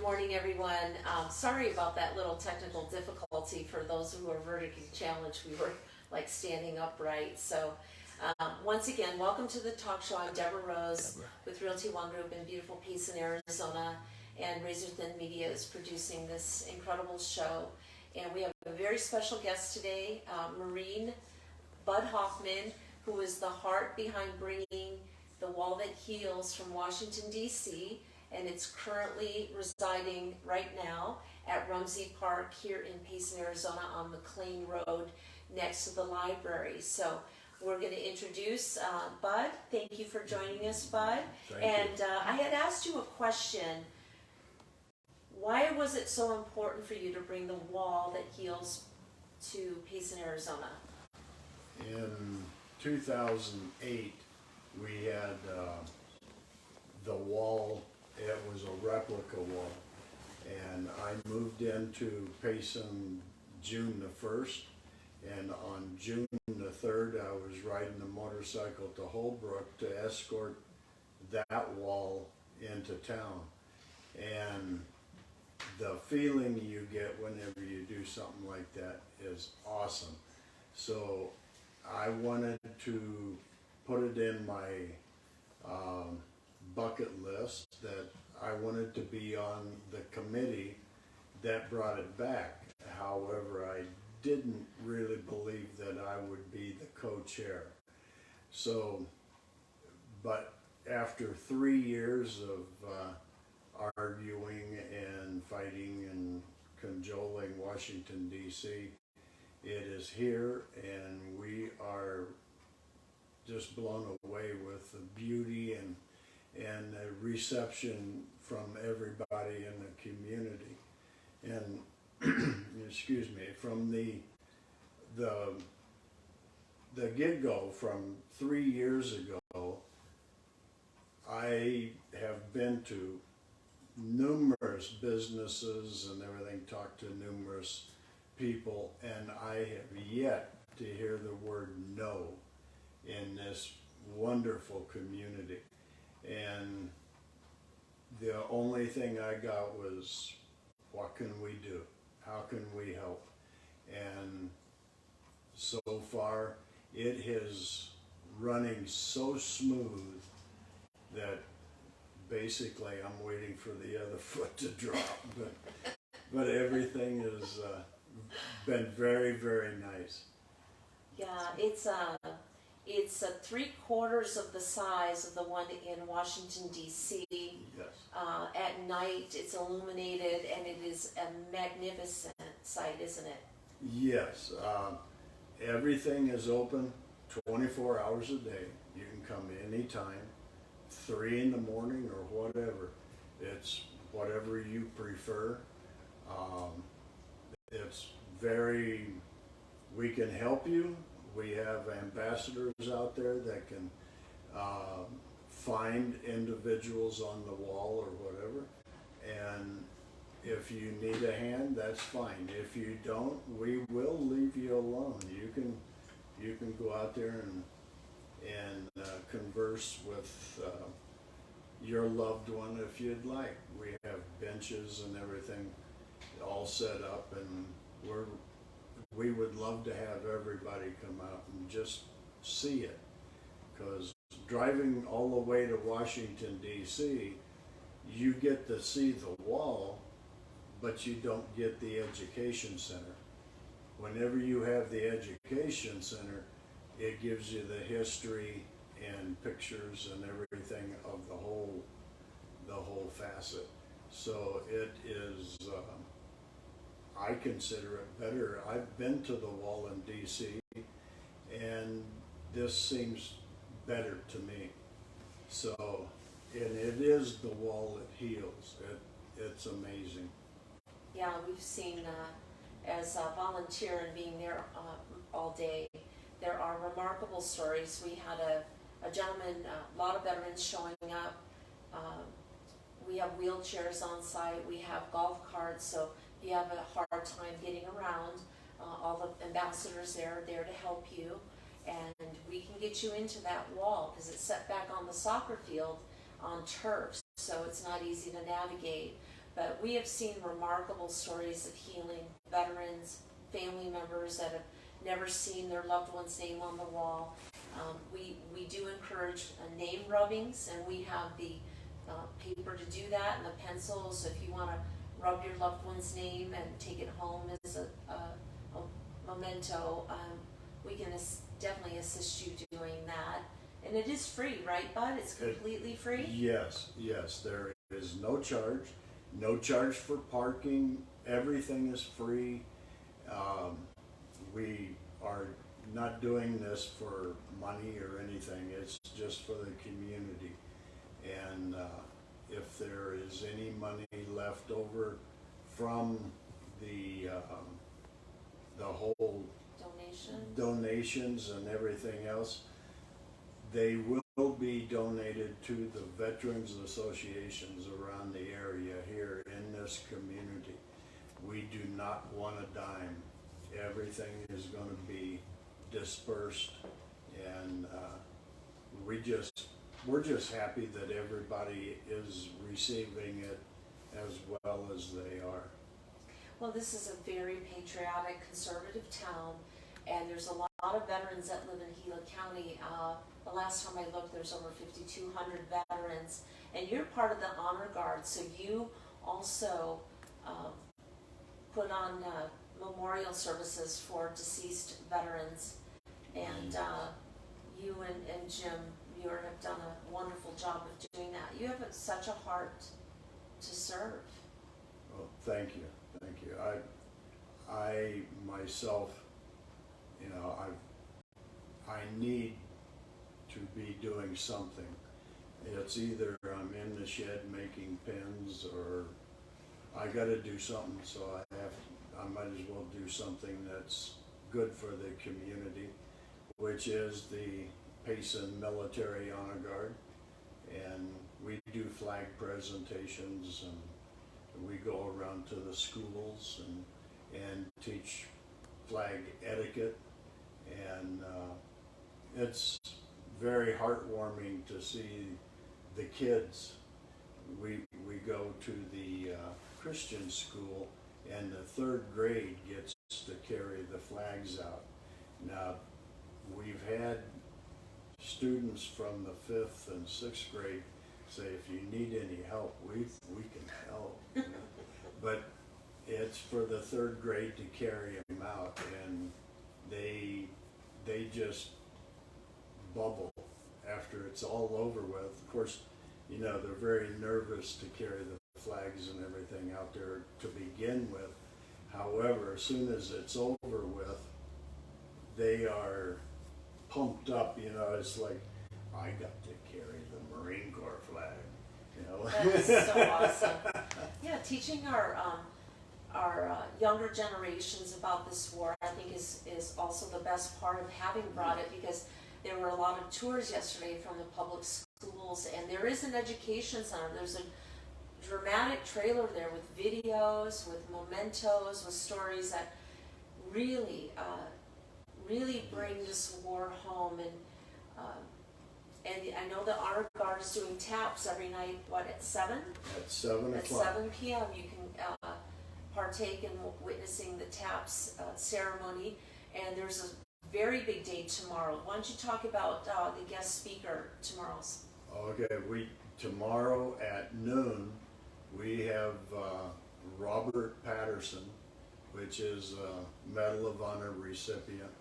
morning, everyone. Sorry about that little technical difficulty. For those who are vertically challenged, we were like standing upright. So once again, welcome to the talk show. I'm Deborah Rose with Realty ONE Group in beautiful Payson, Arizona. And Razor Thin Media is producing this incredible show. And we have a very special guest today, Marine Bud Huffman, who is the heart behind bringing the Wall That Heals from Washington, D.C., and it's currently residing right now at Rumsey Park here in Payson, Arizona on McLean Road next to the library. So we're going to introduce Bud. Thank you for joining us, Bud. Thank you. I had asked you a question. Why was it so important for you to bring the Wall That Heals to Payson, Arizona? In 2008, we had the wall. It was a replica wall, and I moved into Payson June the 1st, and on June the 3rd I was riding a motorcycle to Holbrook to escort that wall into town. And the feeling you get whenever you do something like that is awesome. So I wanted to put it in my bucket list that I wanted to be on the committee that brought it back. However, I didn't really believe that I would be the co-chair. So, but after 3 years of arguing and fighting and cajoling Washington, D.C., it is here, and we are just blown away with the beauty and the reception from everybody in the community. And excuse me, from the get-go, from 3 years ago, I have been to numerous businesses and everything, talked to numerous people, and I have yet to hear the word no in this wonderful community. And the only thing I got was, what can we do? How can we help? And so far, it is running so smooth that basically I'm waiting for the other foot to drop. But everything has been very, very nice. Yeah, it's 3/4 of the size of the one in Washington, D.C. Yes. At night, it's illuminated, and it is a magnificent sight, isn't it? Yes. Everything is open 24 hours a day. You can come anytime, 3 in the morning or whatever. It's whatever you prefer. It's very, we can help you. We have ambassadors out there that can find individuals on the wall or whatever. And if you need a hand, that's fine. If you don't, we will leave you alone. You can go out there and converse with your loved one if you'd like. We have benches and everything all set up, and we would love to have everybody come out and just see it. Because driving all the way to Washington, D.C., you get to see the wall, but you don't get the education center. Whenever you have the education center, it gives you the history and pictures and everything of the whole facet. So it is, I consider it better. I've been to the wall in D.C., and this seems better to me. So, and it is the wall that heals. It's amazing. Yeah, we've seen, as a volunteer and being there all day, there are remarkable stories. We had a gentleman, a lot of veterans showing up. We have wheelchairs on site. We have golf carts, so if you have a hard time getting around, all the ambassadors there are there to help you. And we can get you into that wall because it's set back on the soccer field on turf, so it's not easy to navigate. But we have seen remarkable stories of healing, veterans, family members that have never seen their loved one's name on the wall. We do encourage name rubbings, and we have the paper to do that and the pencils. If you want to rub your loved one's name and take it home as a memento, we can definitely assist you doing that. And it is free, right, Bud? It's completely free? Yes, there is no charge for parking, everything is free. We are not doing this for money or anything, it's just for the community. And if there is any money left over from the whole donations and everything else, they will be donated to the veterans associations around the area here in this community. We do not want a dime. Everything is going to be dispersed, and we're just happy that everybody is receiving it as well as they are. Well, this is a very patriotic, conservative town, and there's a lot of veterans that live in Gila County. The last time I looked, there's over 5,200 veterans, and you're part of the Honor Guard, so you also put on memorial services for deceased veterans, and you and Jim Muir have done a wonderful job of doing that. You have such a heart to serve. Well, thank you. I myself, I need to be doing something. It's either I'm in the shed making pens, or I got to do something. So I might as well do something that's good for the community, which is the Payson Military Honor Guard, and we do flag presentations, and we go around to the schools and teach flag etiquette, and it's very heartwarming to see the kids. We go to the Christian school, and the third grade gets to carry the flags out. Now, we've had students from the 5th and 6th grade say, if you need any help, we can help. But it's for the third grade to carry them out, and they just bubble after it's all over with. Of course, they're very nervous to carry the flags and everything out there to begin with. However, as soon as it's over with, they are pumped up. It's like, I got to carry the Marine Corps flag. That's so awesome. Yeah, teaching our younger generations about this war, I think, is also the best part of having brought it, because there were a lot of tours yesterday from the public schools, and there is an education center. There's a dramatic trailer there with videos, with mementos, with stories that really bring this war home. And I know the Honor Guard is doing taps every night, at 7? At 7 At o'clock. 7 p.m. you can partake in witnessing the taps ceremony, and there's a very big day tomorrow. Why don't you talk about the guest speaker tomorrow's? Okay, tomorrow at noon, we have Robert Patterson, which is a Medal of Honor recipient,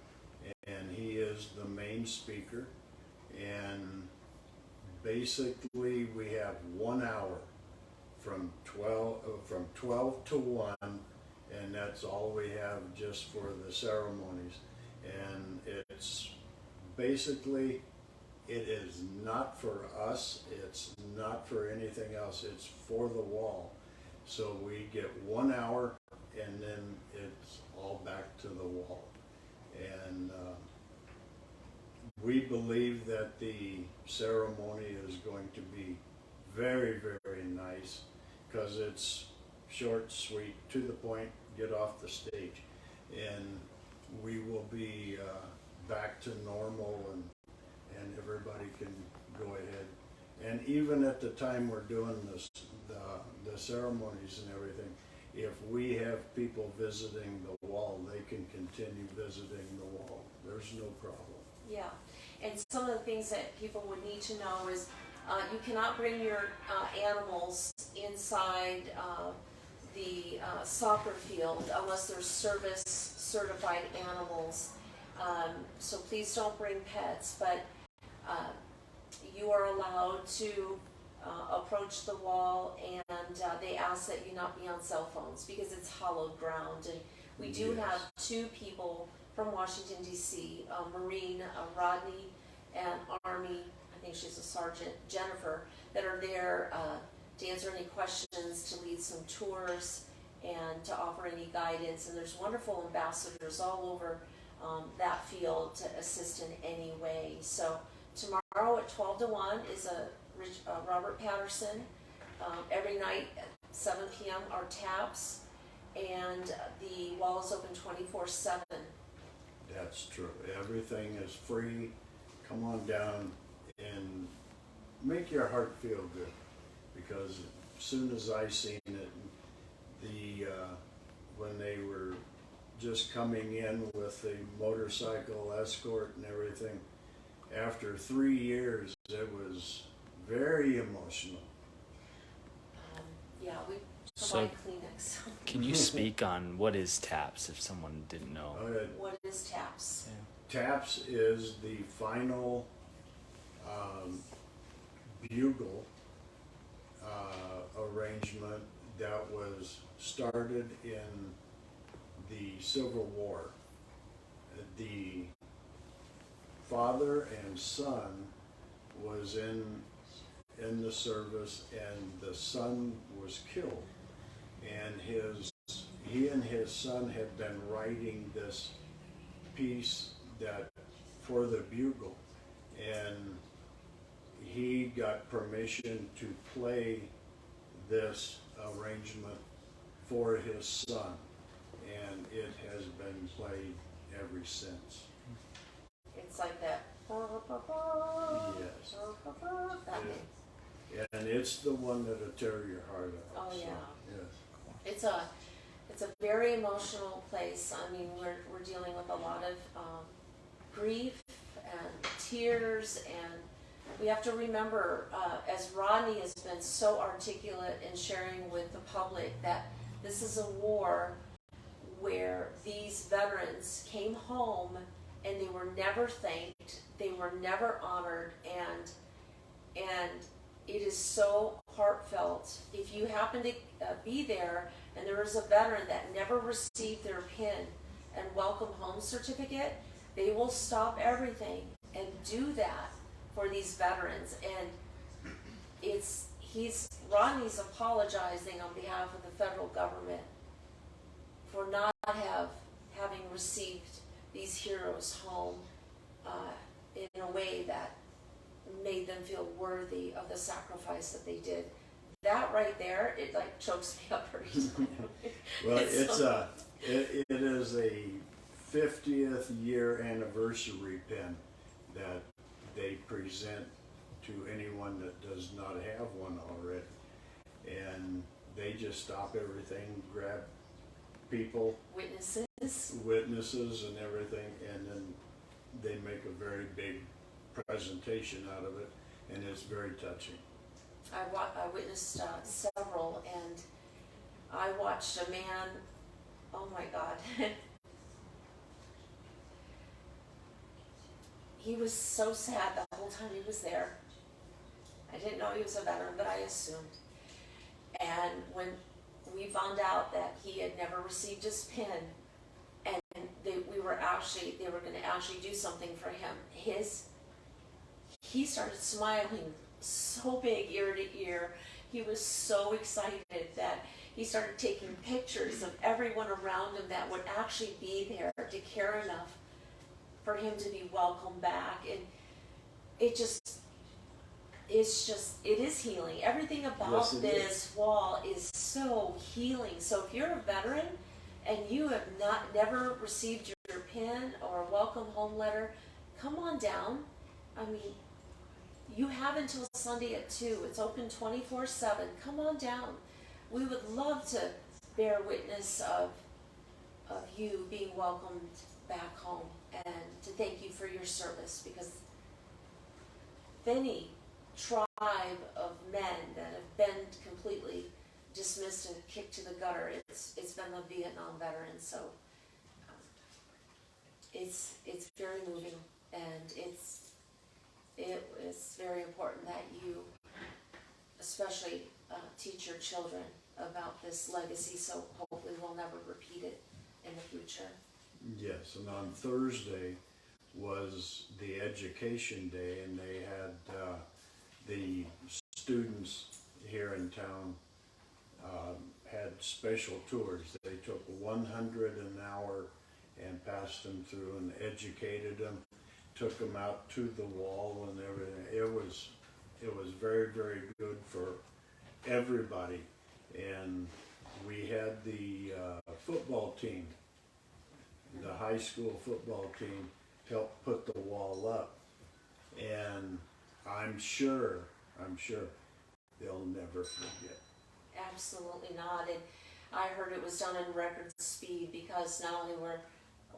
and he is the main speaker. And basically, we have 1 hour from 12 to 1, and that's all we have just for the ceremonies. And it's basically, it is not for us, it's not for anything else, it's for the wall. So we get 1 hour, and then it's all back to the wall. And we believe that the ceremony is going to be very, very nice, because it's short, sweet, to the point, get off the stage. And we will be back to normal, and everybody can go ahead. And even at the time we're doing the the ceremonies and everything, if we have people visiting the wall, they can continue visiting the wall. There's no problem. Yeah, and some of the things that people would need to know is you cannot bring your animals inside the soccer field unless they're service certified animals. So please don't bring pets, but you are allowed to approach the wall, and they ask that you not be on cell phones because it's hallowed ground. And we do Yes. have two people from Washington D.C., Marine Rodney and Army, I think she's a sergeant, Jennifer, that are there to answer any questions, to lead some tours, and to offer any guidance. And there's wonderful ambassadors all over that field to assist in any way. So tomorrow at 12 to 1 is Robert Patterson. Every night at 7 p.m. are taps, and the wall is open 24/7. That's true. Everything is free. Come on down and make your heart feel good, because as soon as I seen it, when they were just coming in with the motorcycle escort and everything, after 3 years, it was very emotional. Yeah, we So- provide Kleenex. Can you speak on what is TAPS if someone didn't know? What is taps? TAPS is the final bugle arrangement that was started in the Civil War. The father and son was in the service, and the son was killed, and he and his son had been writing this piece that for the bugle, and he got permission to play this arrangement for his son, and it has been played ever since. It's like that. Yes. That Yeah. thing. And it's the one that'll tear your heart out. Oh, so, yeah. Yes. It's a very emotional place. I mean, we're dealing with a lot of grief and tears, and we have to remember, as Rodney has been so articulate in sharing with the public, that this is a war where these veterans came home and they were never thanked, they were never honored, and it is so heartfelt. If you happen to be there and there is a veteran that never received their PIN and welcome home certificate, they will stop everything and do that for these veterans. And Rodney's apologizing on behalf of the federal government for not having received these heroes home in a way that made them feel worthy of the sacrifice that they did. That right there, it like chokes me up every time. Well, it is a 50th year anniversary pin that they present to anyone that does not have one already, and they just stop everything, grab people, witnesses and everything, and then they make a very big presentation out of it, and it's very touching. I witnessed several, and I watched a man, oh my God. He was so sad the whole time he was there. I didn't know he was a veteran, but I assumed. And when we found out that he had never received his PIN, and they were going to actually do something for him, he started smiling so big ear to ear. He was so excited that he started taking pictures of everyone around him that would actually be there to care enough for him to be welcomed back. And it is healing. Everything about this wall is so healing. So if you're a veteran and you have never received your PIN or a welcome home letter, come on down. I mean, you have until Sunday at 2. It's open 24/7. Come on down. we would love to bear witness of you being welcomed back home and to thank you for your service, because if any tribe of men that have been completely dismissed and kicked to the gutter, it's been the Vietnam veterans. So it's very moving, and it's very important that you especially teach your children about this legacy, so hopefully we'll never repeat it in the future. Yes, and on Thursday was the education day, and they had the students here in town had special tours. They took 100 an hour and passed them through and educated them, took them out to the wall and everything. It was very, very good for everybody. And we had the football team, the high school football team, help put the wall up. And I'm sure they'll never forget. Absolutely not. And I heard it was done in record speed, because not only were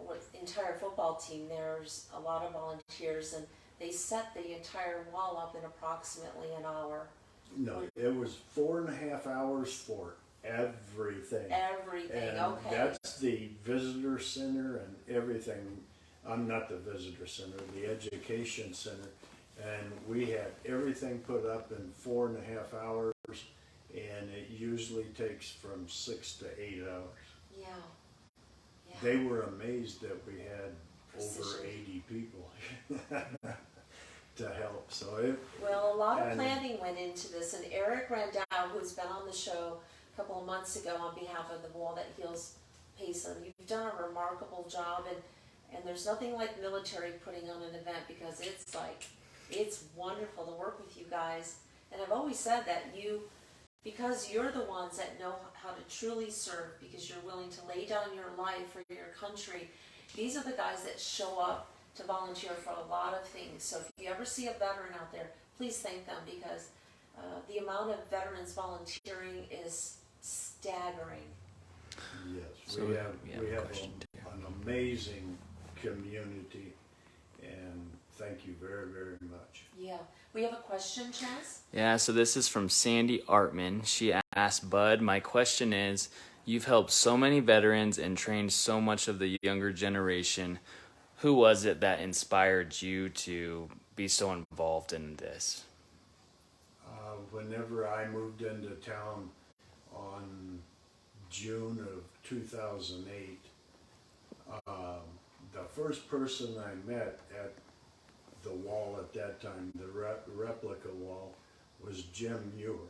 with the entire football team, there's a lot of volunteers, and they set the entire wall up in approximately an hour. No, it was 4.5 hours for everything. Everything, And okay. that's the visitor center and everything. I'm not the visitor center, the education center. And we had everything put up in 4.5 hours, and it usually takes from 6 to 8 hours. Yeah. Yeah. They were amazed that we had over Precision. 80 people to help. So Well, a lot of planning went into this, and Eric Randall, who's been on the show a couple of months ago on behalf of the Wall That Heals Payson, you've done a remarkable job, and there's nothing like military putting on an event, because it's wonderful to work with you guys. And I've always said that because you're the ones that know how to truly serve, because you're willing to lay down your life for your country, these are the guys that show up to volunteer for a lot of things. So if you ever see a veteran out there, please thank them, because the amount of veterans volunteering is staggering. yes, So we have a question too. an amazing community, and thank you very, very much. Yeah. We have a question, Chaz? Yeah, so this is from Sandy Artman. She asked, Bud, my question is, you've helped so many veterans and trained so much of the younger generation. Who was it that inspired you to be so involved in this? Whenever I moved into town on June of 2008, the first person I met at the wall at that time, the replica wall, was Jim Muir.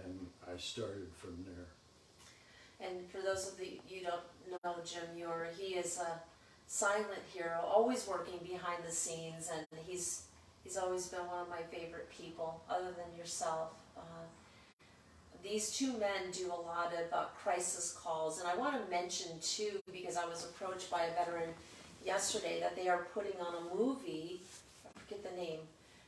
And I started from there. And for those of you don't know Jim Muir, he is a silent hero, always working behind the scenes, and he's always been one of my favorite people, other than yourself. These two men do a lot of crisis calls, and I want to mention too, because I was approached by a veteran yesterday, that they are putting on a movie, I forget the name,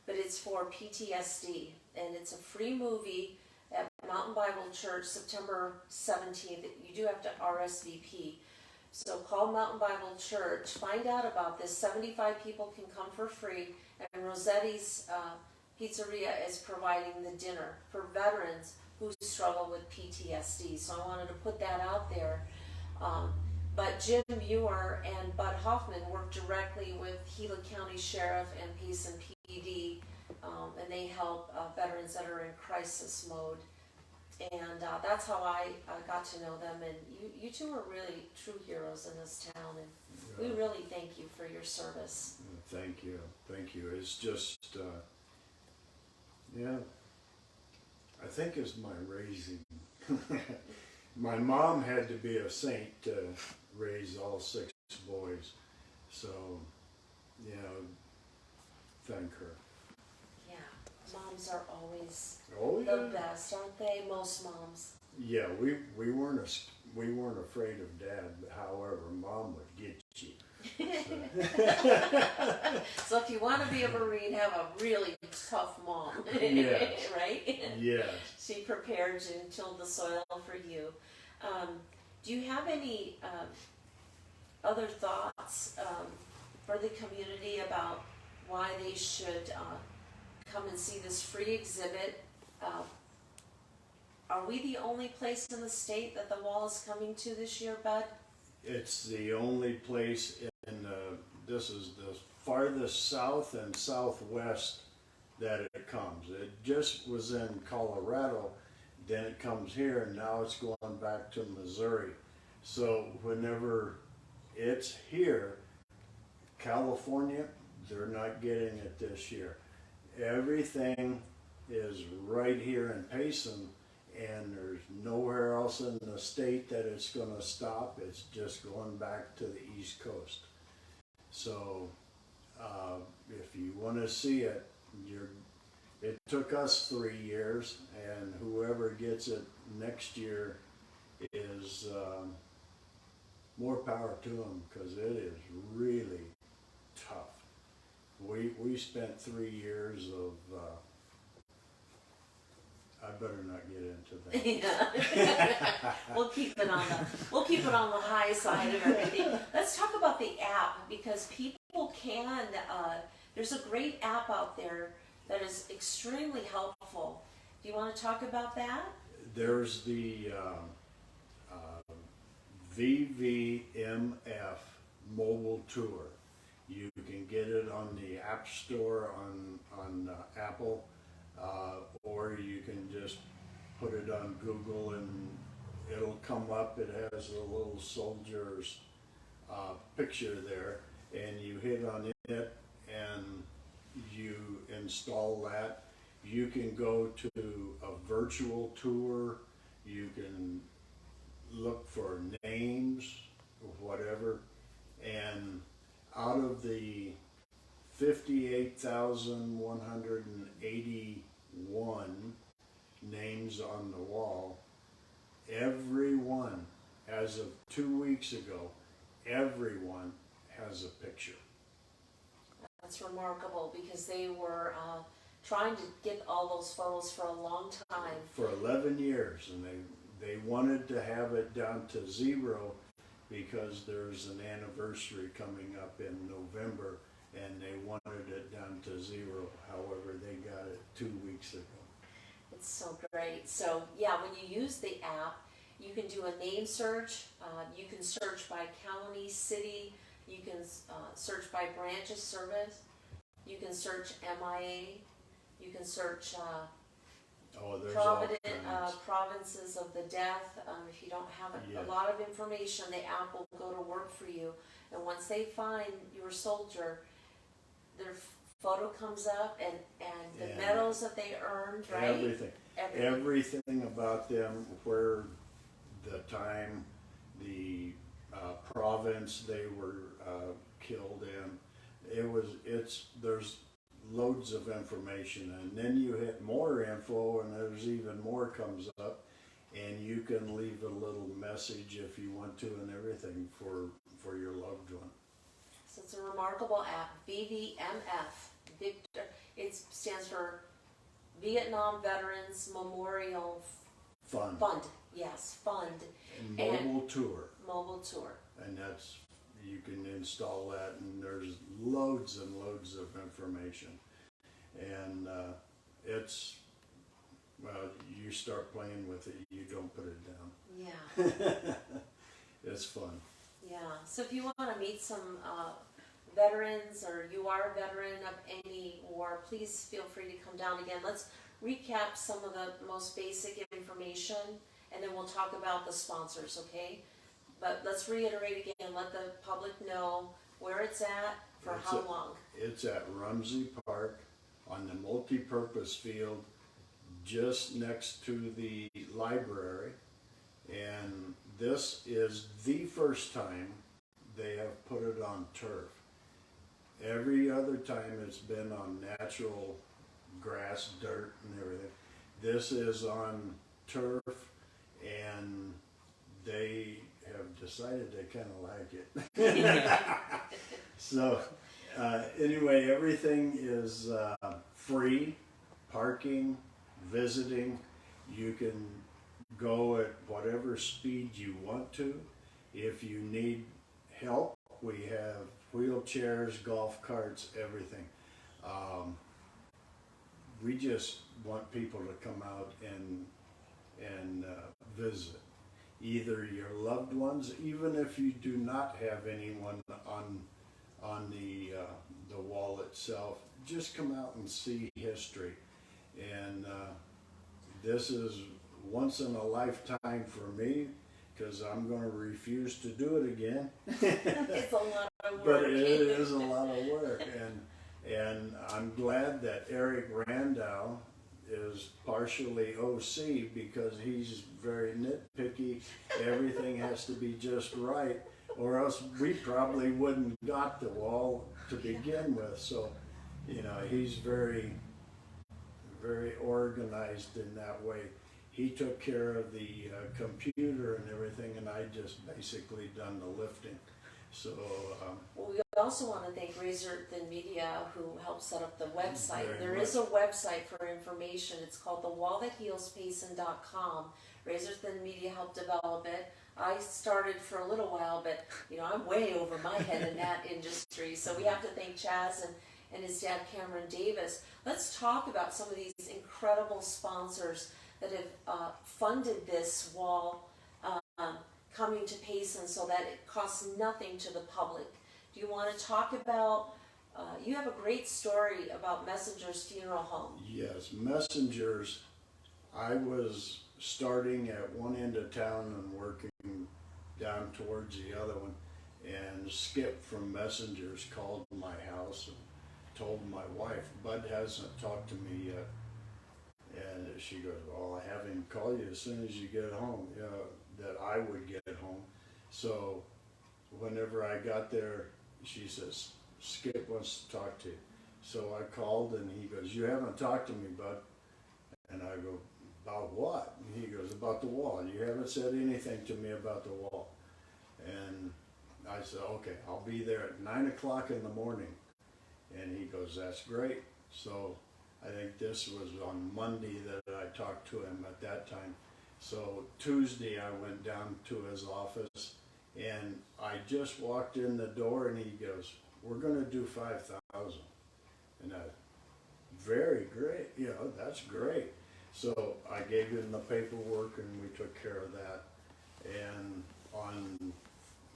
but it's for PTSD, and it's a free movie at Mountain Bible Church, September 17th. You do have to RSVP. So call Mountain Bible Church, find out about this. 75 people can come for free, and Rossetti's Pizzeria is providing the dinner for veterans who struggle with PTSD. So I wanted to put that out there. But Jim Muir and Bud Huffman work directly with Gila County Sheriff and Payson PD, and they help veterans that are in crisis mode. And that's how I got to know them. And you two are really true heroes in this town, and we really thank you for your service. Thank you. It's just, I think it's my raising. My mom had to be a saint to raise all 6 boys, so, thank her. Yeah, moms are always Oh, the yeah. best, aren't they? Most moms. Yeah, we weren't afraid of Dad, but however, Mom would get you. So if you want to be a Marine, have a really tough mom, Yes. right? Yes. stay prepared and till the soil for you. Do you have any other thoughts for the community about why they should come and see this free exhibit? Are we the only place in the state that the wall is coming to this year, Bud? It's the only place in this is the farthest south and southwest that it comes. It just was in Colorado, then it comes here, and now it's going back to Missouri. So whenever it's here, California, they're not getting it this year. Everything is right here in Payson, and there's nowhere else in the state that it's going to stop. It's just going back to the East Coast. So if you want to see it, it took us 3 years, and whoever gets it next year is more power to them, because it is really tough. We spent 3 years of I better not get into that. Yeah. We'll keep it on the high side of everything. Let's talk about the app, because people can. There's a great app out there that is extremely helpful. Do you want to talk about that? There's the VVMF mobile tour. You can get it on the App Store on Apple, or you can just put it on Google and it'll come up. It has a little soldier's picture there, and you hit on it and you install that. You can go to a virtual tour. You can look for names or whatever, and out of the 58,181 names on the wall, everyone, as of 2 weeks ago, everyone has a picture. That's remarkable, because they were trying to get all those photos for a long time. For 11 years, and they wanted to have it down to 0 because there's an anniversary coming up in November, and they wanted it down to 0. However, they got it 2 weeks ago. It's so great. So yeah, when you use the app, you can do a name search. You can search by county, city. You can search by branch of service. You can search MIA. You can search provinces of the death. If you don't have a lot of information, the app will go to work for you. And once they find your soldier, their photo comes up, and the medals that they earned, right? Everything about them, where the time, the province they were killed in. There's loads of information, and then you hit more info, and there's even more comes up, and you can leave a little message if you want to, and everything for your loved one. So it's a remarkable app, VVMF. Victor, it stands for Vietnam Veterans Memorial Fund. Yes, fund. And mobile tour. Mobile tour. And you can install that, and there's loads and loads of information. And you start playing with it, you don't put it down. Yeah. It's fun. Yeah, so if you want to meet some veterans, or you are a veteran of any war, please feel free to come down again. Let's recap some of the most basic information, and then we'll talk about the sponsors, okay? But let's reiterate again, let the public know where it's at, for how long. It's at Rumsey Park on the multi-purpose field just next to the library, and this is the first time they have put it on turf. Every other time it's been on natural grass, dirt, and everything. This is on turf, and they have decided they kind of like it. So anyway, everything is free, parking, visiting. You can go at whatever speed you want to. If you need help, we have wheelchairs, golf carts, everything. We just want people to come out and visit. Either your loved ones, even if you do not have anyone on the wall itself, just come out and see history. And this is once in a lifetime for me, because I'm going to refuse to do it again. It's a lot of work. But it is a lot of work, and I'm glad that Eric Randall is partially OC, because he's very nitpicky. Everything has to be just right, or else we probably wouldn't got the wall to begin with. So, you know, he's very, very organized in that way. He took care of the computer and everything, and I just basically done the lifting. So, Well, we also want to thank Razor Thin Media, who helped set up the website. Very There much. is a website for information. It's called thewallthathealspayson.com. Razor Thin Media helped develop it. I started for a little while, but you know, I'm way over my head in that industry. So we have to thank Chaz and his dad, Cameron Davis. Let's talk about some of these incredible sponsors that have funded this wall coming to Payson so that it costs nothing to the public. Do you want to talk about, you have a great story about Messenger's Funeral Home. yes, Messengers, I was starting at one end of town and working down towards the other one, and Skip from Messengers called my house and told my wife, Bud hasn't talked to me yet. And she goes, well, I have him call you as soon as you get home, you know, that I would get home. So whenever I got there, she says, Skip wants to talk to you. So I called and he goes, you haven't talked to me, Bud. And I go, about what? And he goes, about the wall. You haven't said anything to me about the wall. And I said, okay, I'll be there at 9 o'clock in the morning. And he goes, that's great. So I think this was on Monday that I talked to him at that time. So Tuesday I went down to his office, and I just walked in the door and he goes, we're gonna do 5,000. And I, very great, you know, that's great. So I gave him the paperwork and we took care of that. And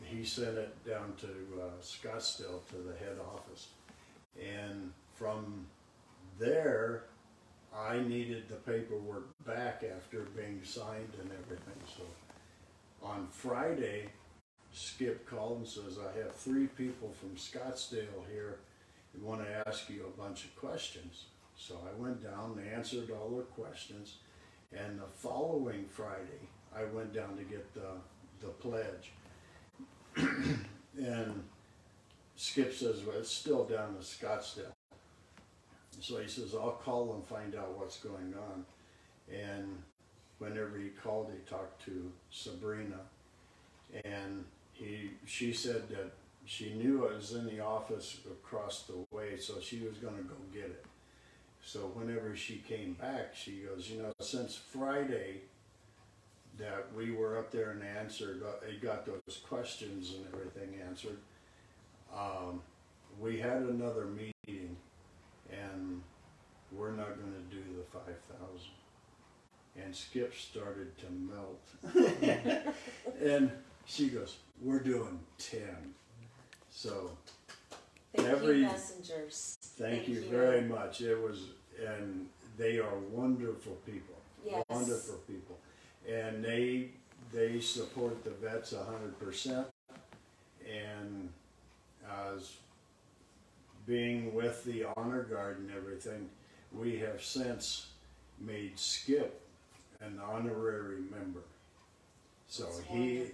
he sent it down to Scottsdale to the head office. And from there, I needed the paperwork back after being signed and everything. So on Friday, Skip called and says, I have 3 people from Scottsdale here who want to ask you a bunch of questions. So I went down and answered all their questions. And the following Friday, I went down to get the pledge. And Skip says, well, it's still down in Scottsdale. So he says, I'll call and find out what's going on. And whenever he called, he talked to Sabrina. And she said that she knew it was in the office across the way, so she was going to go get it. So whenever she came back, she goes, you know, since Friday that we were up there and got those questions and everything answered, we had another meeting, and we're not going to do the 5,000. And Skip started to melt. And she goes, we're doing 10. So Thank you, Messengers. thank you very much. It was, and they are wonderful people. Yes. Wonderful people. And they support the vets 100%. And as being with the honor guard and everything, we have since made Skip an honorary member. So he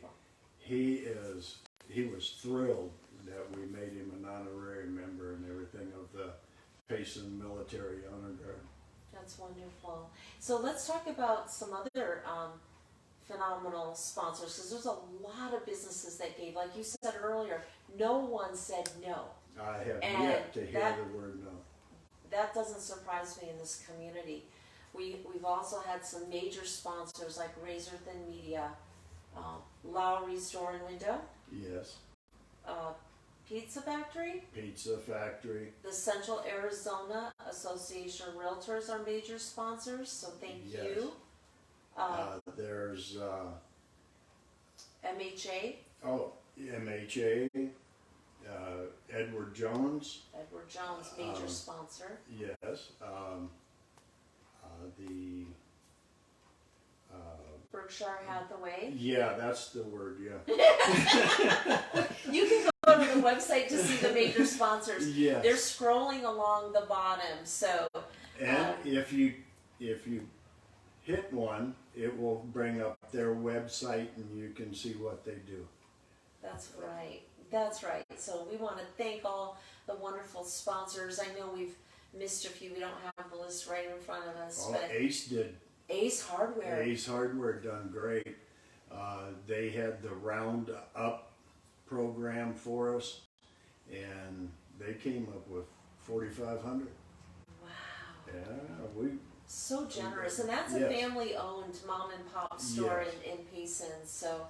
was thrilled that we made him an honorary member and everything of the Payson Military Honor Guard. That's wonderful. So let's talk about some other phenomenal sponsors, because there's a lot of businesses that gave. Like you said earlier, no one said no. I have And yet to hear the word no. That doesn't surprise me in this community. We've also had some major sponsors like Razor Thin Media, Lowry's Door and Window, Yes. Pizza Factory, Pizza Factory. the Central Arizona Association of Realtors are major sponsors, so thank Yes. you. There's MHA, MHA, Edward Jones. Edward Jones, major sponsor. Yes. The Berkshire Hathaway. yeah, that's the word. Yeah. You can go to the website to see the major sponsors. Yes. They're scrolling along the bottom, so. And if you hit one, it will bring up their website and you can see what they do. That's right. That's right. So we want to thank all the wonderful sponsors. I know we've missed a few. We don't have the list right in front of us, Oh, but Ace did. Ace Hardware. Ace Hardware done great. They had the Round Up program for us, and they came up with 4,500. Wow. Yeah, we. So generous. And that's a Yes. family-owned mom and pop store Yes. in Payson. So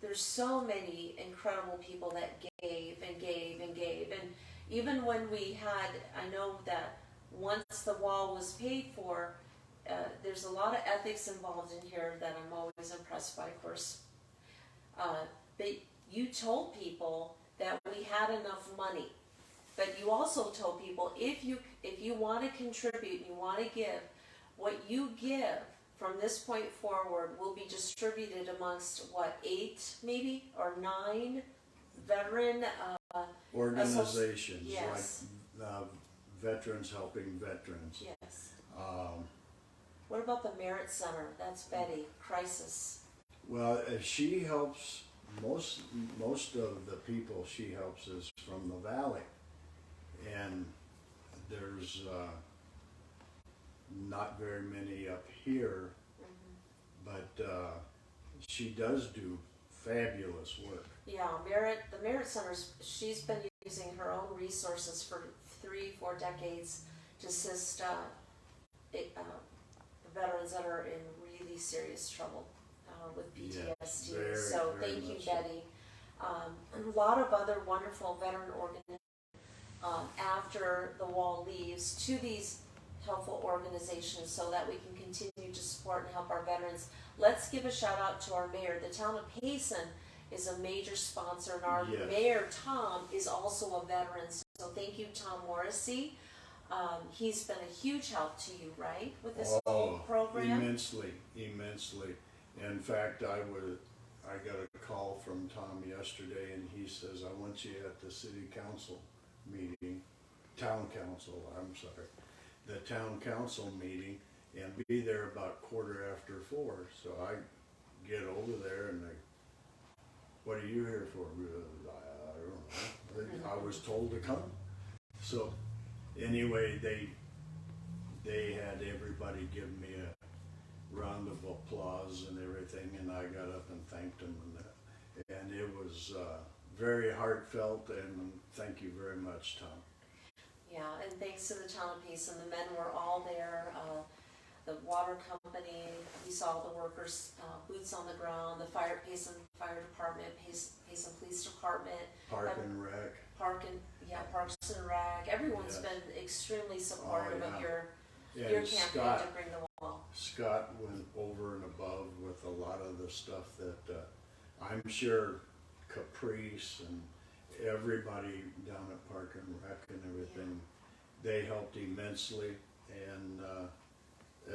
there's so many incredible people that gave and gave and gave. And even when we had, I know that once the wall was paid for, there's a lot of ethics involved in here that I'm always impressed by, of course. But you told people that we had enough money. But you also told people if you want to contribute, you want to give, what you give from this point forward will be distributed amongst 8 maybe or 9 veteran Organizations yes. like Veterans Helping Veterans. Yes. What about the Merit Center? That's Betty. Crisis. Well, she helps most of the people she helps is from the valley, and there's not very many up here, but she does do fabulous work. Yeah, the Merit Center's, she's been using her own resources for 3-4 decades to assist veterans that are in really serious trouble with PTSD. Yeah, so very thank you, much so. Betty. A lot of other wonderful veteran organizations after the wall leaves to these helpful organizations so that we can continue to support and help our veterans. Let's give a shout out to our mayor. The town of Payson is a major sponsor, and our Yes. mayor, Tom, is also a veteran. So thank you, Tom Morrissey. He's been a huge help to you, right, with this whole program? Immensely. In fact, I got a call from Tom yesterday, and he says, I want you at the city council meeting, town council, the town council meeting, and be there about 4:15. So I get over there, and what are you here for? I don't know. I was told to come. So anyway, they had everybody give me a round of applause and everything, and I got up and thanked them, and it was very heartfelt, and thank you very much, Tom. Yeah, and thanks to the town of Payson, the men were all there. The water company, we saw the workers, boots on the ground, the Payson Fire Department, Payson Police Department. Park and Rec. Parks and Rec. Everyone's Yes. been extremely supportive of your And campaign Scott, to bring the wall. Scott went over and above with a lot of the stuff that I'm sure Caprice and everybody down at Park and Rec and everything, they helped immensely. And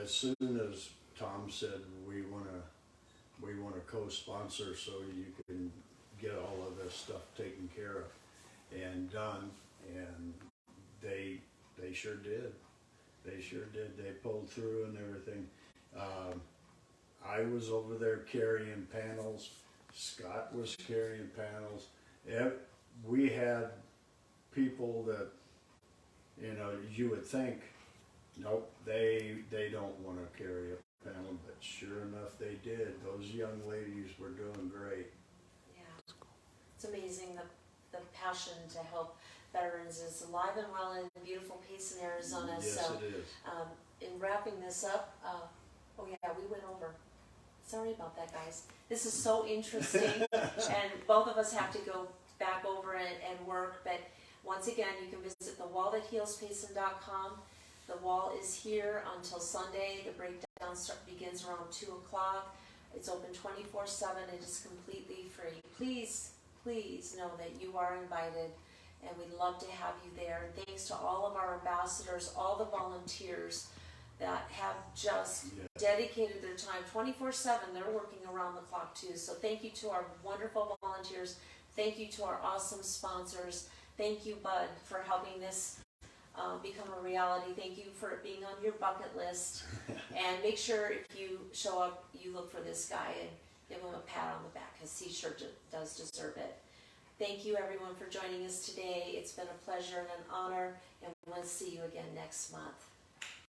as soon as Tom said we want to co-sponsor so you can get all of this stuff taken care of and done, and they sure did. They sure did. They pulled through and everything. I was over there carrying panels. Scott was carrying panels. We had people that, you would think, nope, they don't want to carry a panel, but sure enough they did. Those young ladies were doing great. Yeah, it's amazing the passion to help veterans is alive and well in beautiful Payson, Arizona. Yes, so it is. in wrapping this up, oh yeah, we went over. Sorry about that, guys. This is so interesting, and both of us have to go back over it and work, but once again, you can visit thewallthathealspayson.com. The wall is here until Sunday. The breakdown begins around 2 o'clock. It's open 24/7. It is completely free. Please, please know that you are invited, and we'd love to have you there. And thanks to all of our ambassadors, all the volunteers that have just dedicated their time 24/7. They're working around the clock too. So thank you to our wonderful volunteers. Thank you to our awesome sponsors. Thank you, Bud, for helping this become a reality. Thank you for being on your bucket list. And make sure if you show up, you look for this guy and give him a pat on the back, because he sure does deserve it. Thank you, everyone, for joining us today. It's been a pleasure and an honor, and we'll see you again next month.